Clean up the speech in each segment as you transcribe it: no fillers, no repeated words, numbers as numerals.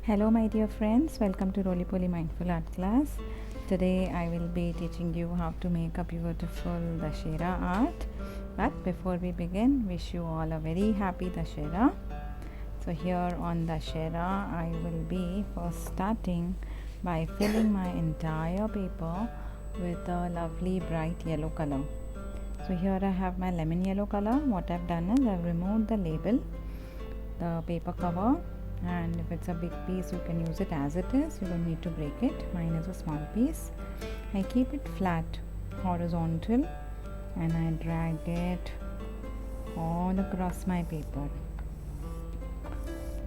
Hello my dear friends, welcome to Rollipolli Mindful Art class. Today I will be teaching you how to make a beautiful Dussehra art. But before we begin, wish you all a very happy Dussehra. So here on Dussehra, I will be first starting by filling my entire paper with a lovely bright yellow color. So here I have my lemon yellow color. What I've done is I've removed the label, the paper cover, and if it's a big piece you can use it as it is. You don't need to break it. Mine is a small piece. I keep it flat, horizontal, and I drag it all across my paper.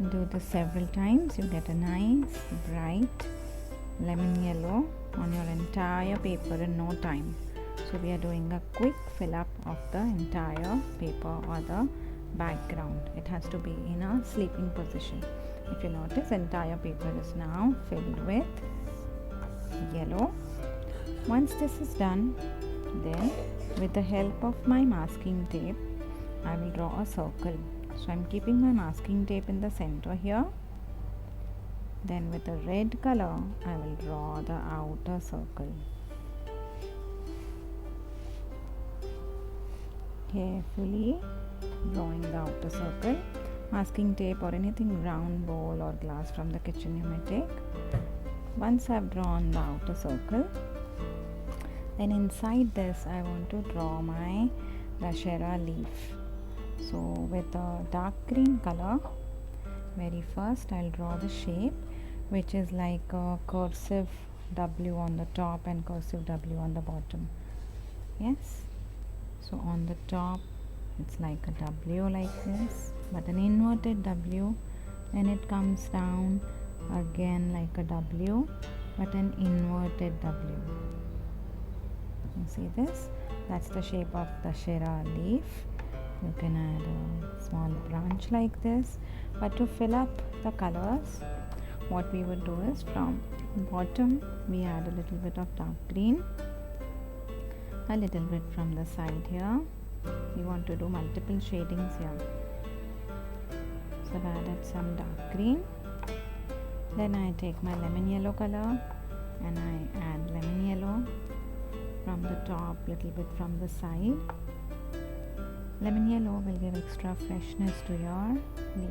Do this several times. You get a nice bright lemon yellow on your entire paper in no time. So we are doing a quick fill up of the entire paper or the background. It has to be in a sleeping position. If you notice, entire paper is now filled with yellow. Once this is done, then with the help of my masking tape, I will draw a circle. So I'm keeping my masking tape in the center here. Then with the red color, I will draw the outer circle. Carefully drawing the outer circle. Masking tape or anything round bowl or glass from the kitchen you may take. Once I've drawn the outer circle, then inside this I want to draw my Dussehra leaf. So with a dark green color, very first I'll draw the shape, which is like a cursive W on the top and cursive W on the bottom. Yes, so on the top it's like a W like this, but an inverted W. Then it comes down again like a W, but an inverted W. You see this? That's the shape of the Dussehra leaf. You can add a small branch like this. But to fill up the colors, what we would do is from bottom we add a little bit of dark green, a little bit from the side here. We want to do multiple shadings here. So I've added some dark green. Then I take my lemon yellow color and I add lemon yellow from the top, little bit from the side. Lemon yellow will give extra freshness to your leaf.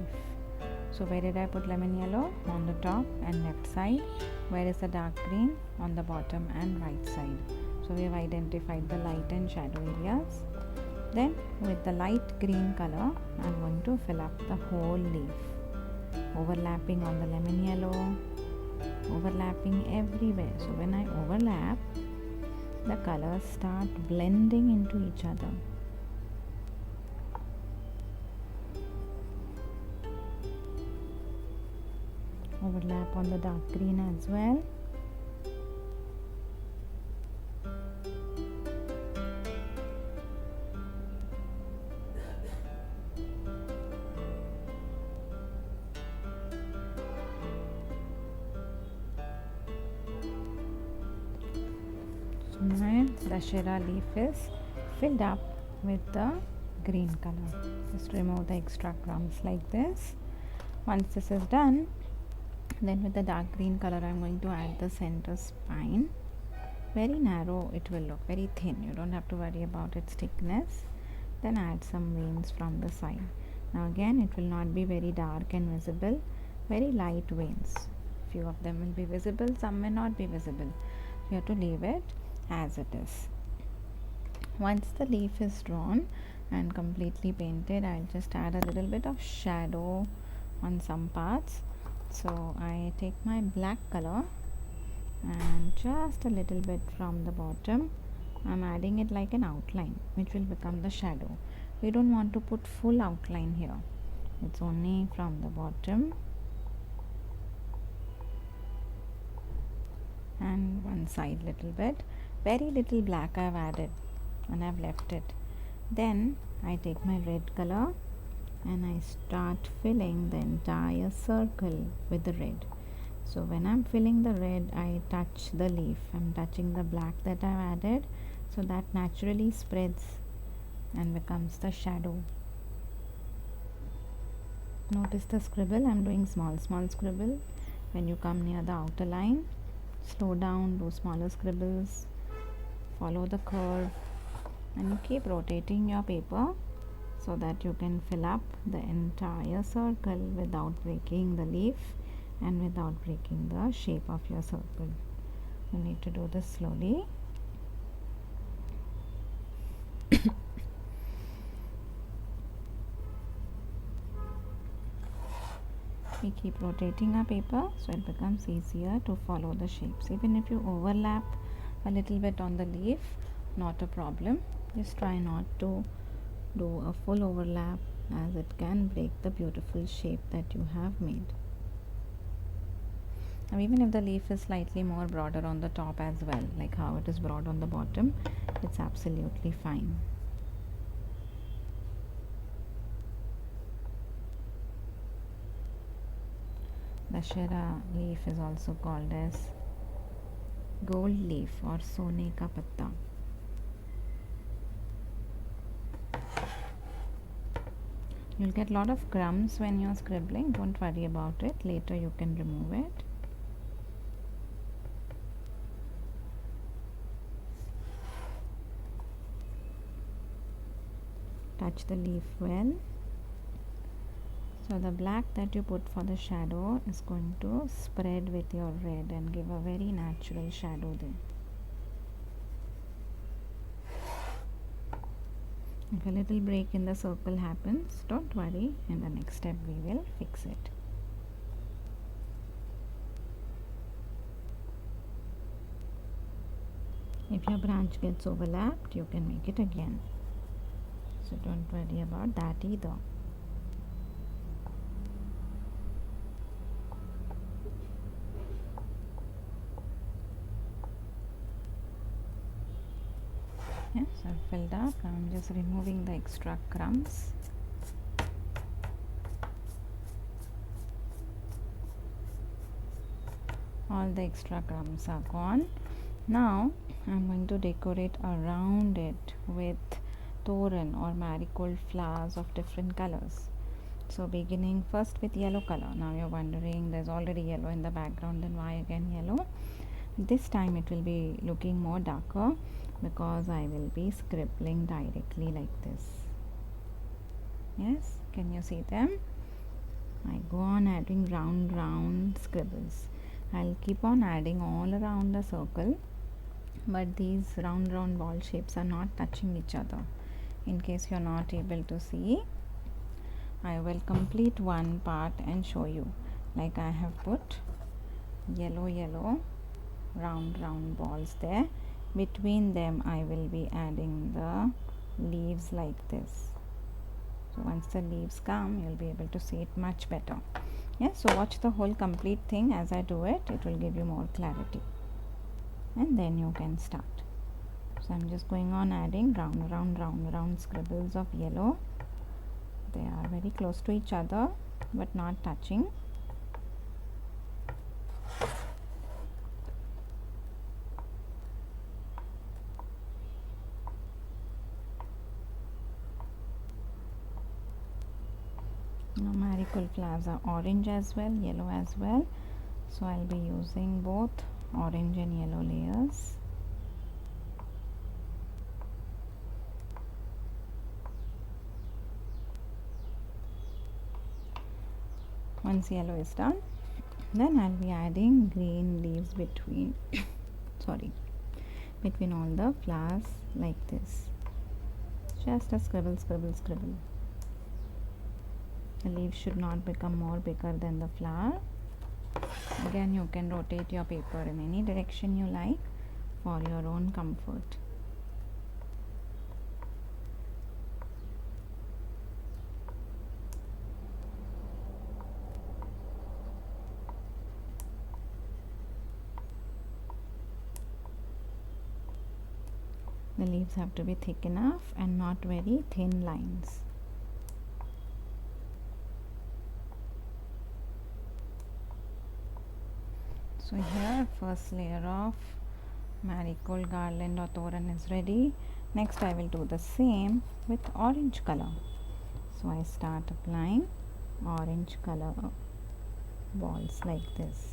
So where did I put lemon yellow? On the top and left side. Where is the dark green? On the bottom and right side. So we have identified the light and shadow areas. Then with the light green color, I'm going to fill up the whole leaf, overlapping on the lemon yellow, overlapping everywhere. So when I overlap, the colors start blending into each other. Overlap on the dark green as well. My Dussehra leaf is filled up with the green color. Just remove the extra crumbs like this. Once this is done, then with the dark green color I'm going to add the center spine. Very narrow it will look, very thin. You don't have to worry about its thickness. Then add some veins from the side. Now again, it will not be very dark and visible. Very light veins. Few of them will be visible, some may not be visible. You have to leave it as it is. Once the leaf is drawn and completely painted, I'll just add a little bit of shadow on some parts. So I take my black color and just a little bit from the bottom, I'm adding it like an outline, which will become the shadow. We don't want to put full outline here. It's only from the bottom and one side little bit. Very little black I've added and I've left it. Then I take my red color and I start filling the entire circle with the red. So when I'm filling the red, I touch the leaf. I'm touching the black that I've added, so that naturally spreads and becomes the shadow. Notice the scribble. I'm doing small scribble. When you come near the outer line, slow down, do smaller scribbles, follow the curve, and you keep rotating your paper so that you can fill up the entire circle without breaking the leaf and without breaking the shape of your circle. You need to do this slowly. We keep rotating our paper so it becomes easier to follow the shapes. Even if you overlap a little bit on the leaf, not a problem. Just try not to do a full overlap, as it can break the beautiful shape that you have made. Now even if the leaf is slightly more broader on the top as well, like how it is broad on the bottom, it's absolutely fine. Dussehra leaf is also called as gold leaf or sone ka patta. You'll get a lot of crumbs when you're scribbling. Don't worry about it. Later you can remove it. Touch the leaf well. So the black that you put for the shadow is going to spread with your red and give a very natural shadow there. If a little break in the circle happens, don't worry. In the next step we will fix it. If your branch gets overlapped, you can make it again. So don't worry about that either. Yes, I've filled up. I'm just removing the extra crumbs. All the extra crumbs are gone. Now I'm going to decorate around it with toran or marigold flowers of different colors. So beginning first with yellow color. Now you're wondering, there's already yellow in the background, then why again yellow? This time it will be looking more darker because I will be scribbling directly like this. Yes, can you see them? I go on adding round scribbles. I'll keep on adding all around the circle, but these round ball shapes are not touching each other. In case you're not able to see, I will complete one part and show you. Like I have put yellow round balls there. Between them I will be adding the leaves like this. So once the leaves come, you'll be able to see it much better. Yeah, so watch the whole complete thing as I do it. It will give you more clarity. And then you can start. So I'm just going on adding round scribbles of yellow. They are very close to each other but not touching. Now marigold flowers are orange as well, yellow as well. So I'll be using both orange and yellow layers. Once yellow is done, then I'll be adding green leaves between between all the flowers like this. Just a scribble. The leaf should not become more bigger than the flower. Again, you can rotate your paper in any direction you like for your own comfort. The leaves have to be thick enough and not very thin lines. So here first layer of marigold garland or toran is ready. Next I will do the same with orange color. So I start applying orange color balls like this.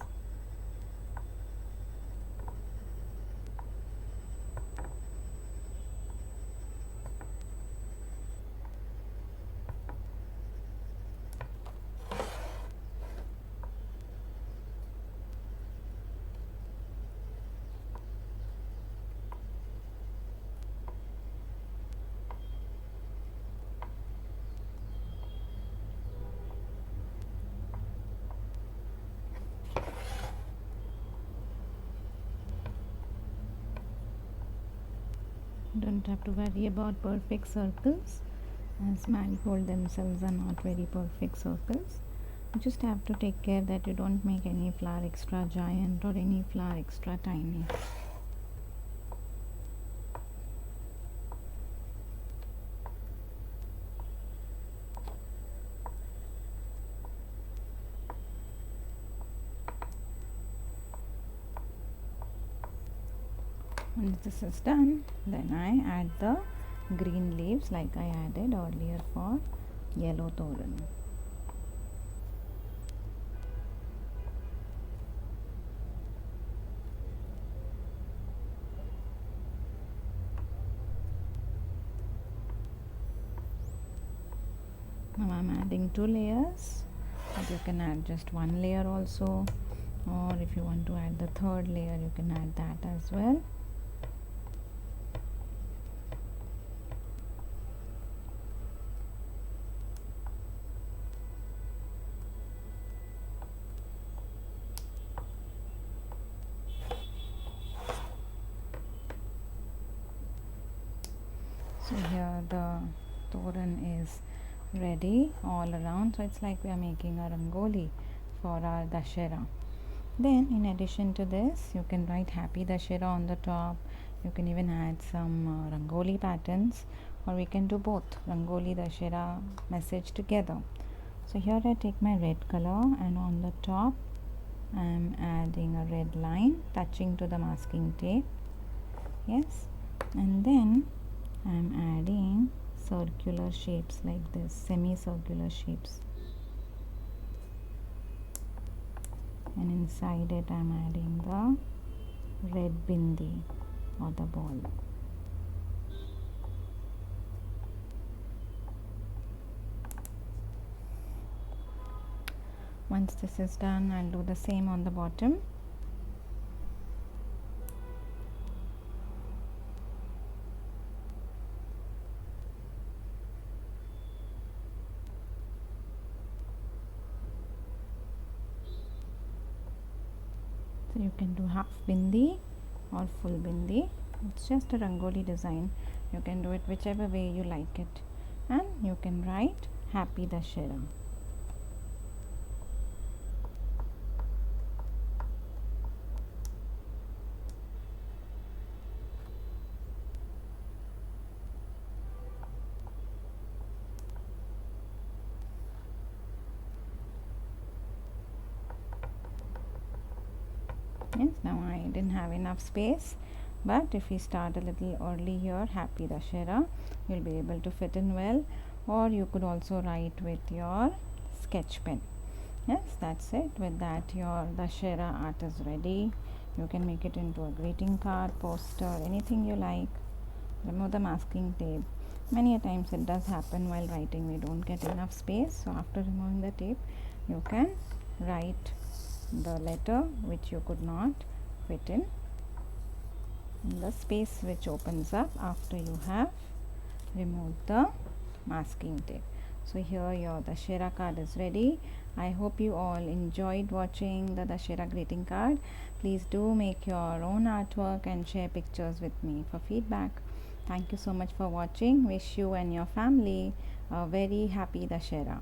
Don't have to worry about perfect circles, as marigold themselves are not very perfect circles. You just have to take care that you don't make any flower extra giant or any flower extra tiny. Once this is done, then I add the green leaves like I added earlier for yellow toran. Now I'm adding 2 layers, but you can add just 1 layer also, or if you want to add the third layer you can add that as well. So here the toran is ready all around, so it's like we are making a rangoli for our Dussehra. Then in addition to this, you can write happy Dussehra on the top. You can even add some rangoli patterns, or we can do both rangoli Dussehra message together. So here I take my red color, and on the top I am adding a red line touching to the masking tape. Yes, and then I am adding circular shapes like this, semicircular shapes, and inside it I am adding the red bindi or the ball. Once this is done, I'll do the same on the bottom. So you can do half bindi or full bindi. It's just a rangoli design. You can do it whichever way you like it, and you can write happy Dussehra. Yes, now I didn't have enough space, but if we start a little early here, happy Dussehra, you'll be able to fit in well. Or you could also write with your sketch pen. Yes, that's it. With that, your Dussehra art is ready. You can make it into a greeting card, poster, anything you like. Remove the masking tape. Many a times it does happen while writing, we don't get enough space, so after removing the tape you can write the letter which you could not fit in the space which opens up after you have removed the masking tape. So here your Dussehra card is ready. I hope you all enjoyed watching the Dussehra greeting card. Please do make your own artwork and share pictures with me for feedback. Thank you so much for watching. Wish you and your family a very happy Dussehra.